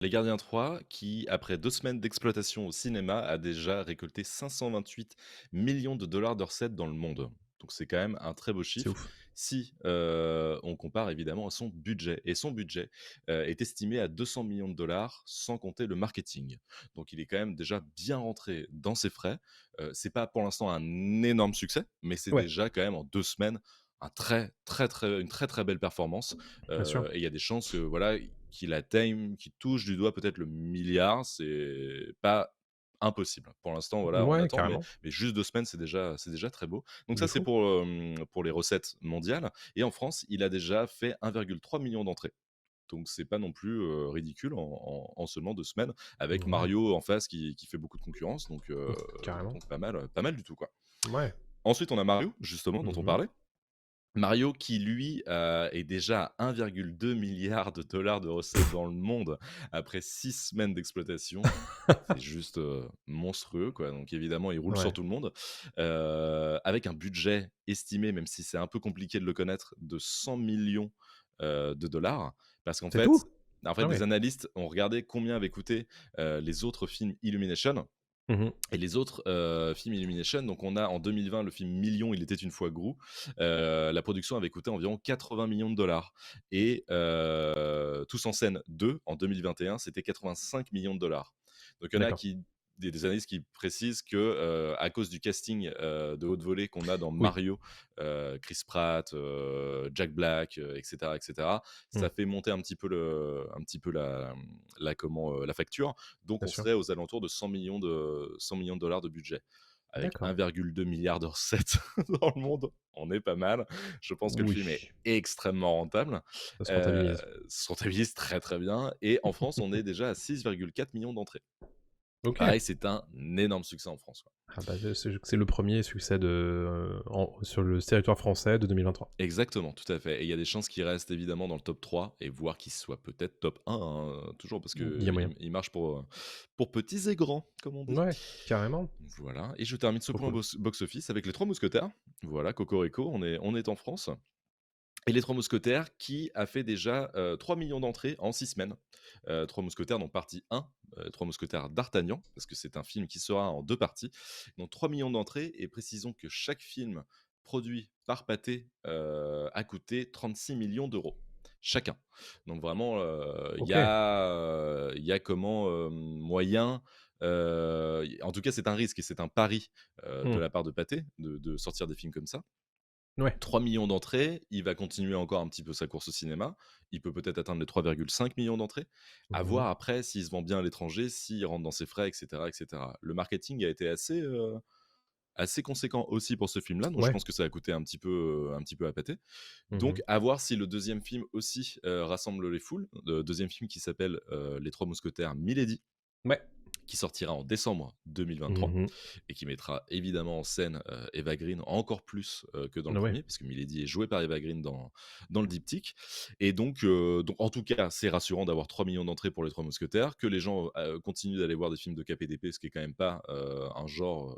Les Gardiens 3 qui, après 2 semaines d'exploitation au cinéma, a déjà récolté 528 millions de dollars de recettes dans le monde. Donc c'est quand même un très beau C'est chiffre ouf. si, on compare évidemment à son budget et son budget, est estimé à 200 millions de dollars sans compter le marketing. Donc il est quand même déjà bien rentré dans ses frais. C'est pas pour l'instant un énorme succès, mais c'est Ouais, déjà quand même en 2 semaines un une très, très belle performance. bien sûr. Et il y a des chances que voilà, qu'il atteigne, qu'il touche du doigt peut-être le milliard, c'est pas impossible. Pour l'instant, voilà, on Ouais, attend, carrément, mais juste 2 semaines, c'est déjà très beau. Donc de ça, c'est fou. pour les recettes mondiales et en France, il a déjà fait 1,3 million d'entrées. Donc c'est pas non plus, ridicule en seulement 2 semaines avec Ouais, Mario en face qui fait beaucoup de concurrence carrément. donc pas mal du tout, quoi. Ouais. Ensuite, on a Mario, justement, dont on Mmh. parlait. Mario qui lui, est déjà à 1,2 milliard de dollars de recettes dans le monde après 6 semaines d'exploitation. C'est juste, monstrueux quoi, donc évidemment il roule sur Ouais. tout le monde, avec un budget estimé, même si c'est un peu compliqué de le connaître, de 100 millions de dollars. Parce C'est tout? en fait Ah des ouais. analystes ont regardé combien avaient coûté, les autres films Illumination Mmh. et les autres, films Illumination, donc on a en 2020 le film Million, il était une fois Gru. La production avait coûté environ 80 millions de dollars et Tous en scène 2 en 2021, c'était 85 millions de dollars. Donc il y en a D'accord. qui des analystes qui précisent que, à cause du casting, de haute volée qu'on a dans Oui. Mario, Chris Pratt, Jack Black, et cetera, Mmh. ça fait monter un petit peu la facture. Donc Bien on sûr. serait aux alentours de 100 millions de dollars de budget. Avec D'accord. 1,2 milliard de recettes dans le monde, on est pas mal. Je pense que le film est Oui, extrêmement rentable, ça se heu, rentabilise. se rentabilise très, très bien et en France, on est déjà à 6,4 millions d'entrées. OK. Pareil, c'est un énorme succès en France, quoi. Ah bah, c'est le premier succès sur le territoire français de 2023. Exactement, tout à fait et il y a des chances qu'il reste évidemment dans le top 3 et voire qu'il soit peut-être top 1, hein, toujours parce Il y a moyen. qu'il marche pour petits et grands, comme on dit. Ouais, carrément. Voilà et je termine ce Trop point cool. box-office avec Les Trois Mousquetaires. Voilà, cocorico, on est en France et Les Trois Mousquetaires qui a fait déjà, 3 000 000 d'entrées en 6 semaines. Trois Mousquetaires dont partie 1, Trois Mousquetaires d'Artagnan, parce que c'est un film qui sera en 2 parties. Donc 3 000 000 d'entrées et précisons que chaque film produit par Pathé, a coûté 36 millions d'euros chacun. Donc vraiment, OK. il y a comment, moyen, en tout cas c'est un risque et c'est un pari, de Mmh. la part de Pathé de sortir des films comme ça. Ouais. 3 millions d'entrées, il va continuer encore un petit peu sa course au cinéma. Il peut peut-être atteindre les 3,5 millions d'entrées. À Mmh. voir après s'il se vend bien à l'étranger, s'il rentre dans ses frais, et cetera, et cetera. Le marketing a été assez conséquent aussi pour ce film-là, donc je Ouais. pense que ça a coûté un petit peu à pâter. Donc Mmh. à voir si le deuxième film aussi, rassemble les foules. Le 2e film qui s'appelle, Les Trois Mousquetaires Milady, Ouais. qui sortira en décembre 2023 Mmh. et qui mettra évidemment en scène, Eva Green encore plus, que dans le Ouais. premier, parce que Milady est jouée par Eva Green dans le diptyque et donc en tout cas, c'est rassurant d'avoir 3 millions d'entrées pour Les Trois Mousquetaires, que les gens, continuent d'aller voir des films de KPDP, ce qui est quand même pas, un genre,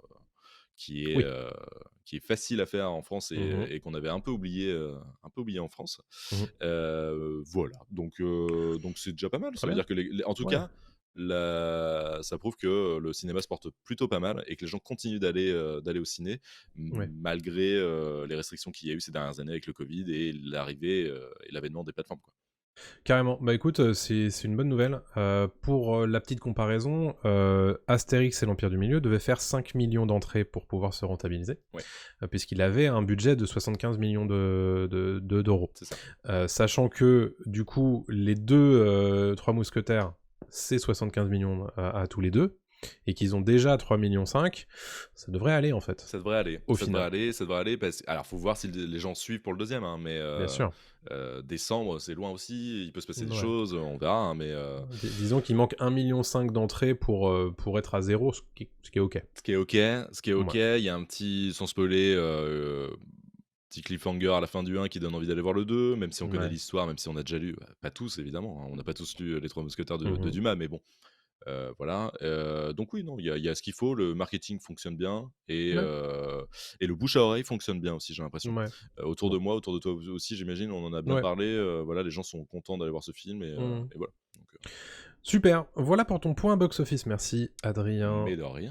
qui est, Oui. heu, qui est facile à faire en France Mmh. et qu'on avait un peu oublié en France. Mmh. Voilà, donc c'est déjà pas mal. Très Ça veut bien. dire que les en tout Ouais. cas, ça prouve que le cinéma se porte plutôt pas mal et que les gens continuent d'aller au ciné, Ouais. malgré, les restrictions qu'il y a eu ces dernières années avec le covid et l'arrivée, et l'avènement des plateformes, quoi. Carrément. Bah, écoute, c'est une bonne nouvelle. Pour, la petite comparaison, Astérix et l'Empire du Milieu devait faire 5 millions d'entrées pour pouvoir se rentabiliser, Ouais, puisqu'il avait un budget de 75 millions d'euros. c'est ça. Sachant que, du coup, les 2 3 mousquetaires, c'est 75 millions à tous les 2, et qu'ils ont déjà 3,5 millions, ça devrait aller, en fait, au final. Ça devrait aller parce alors faut voir si les gens suivent pour le deuxième, hein, mais Bien sûr. décembre, c'est loin aussi, il peut se passer des Ouais. choses, on verra, hein, mais Disons qu'il manque 1,5 million d'entrées pour être à zéro, ce qui est OK. ce qui est OK, Ouais. il y a un petit sans spoiler, petit cliffhanger à la fin du 1 qui donne envie d'aller voir le 2, même si on connaît Ouais. l'histoire, même si on a déjà lu, pas tous évidemment, hein, on n'a pas tous lu, Les Trois Mousquetaires de Mmh. Dumas, mais bon, voilà, donc oui, non, il y a ce qu'il faut, le marketing fonctionne bien Ouais. et le bouche à oreille fonctionne bien aussi, j'ai l'impression. Ouais. Autour de Bon. moi, autour de toi aussi, j'imagine, on en a bien Ouais. parlé, voilà, les gens sont contents d'aller voir ce film Mmh. et voilà, Super, voilà pour ton point box-office. Merci Adrien. Mais de rien.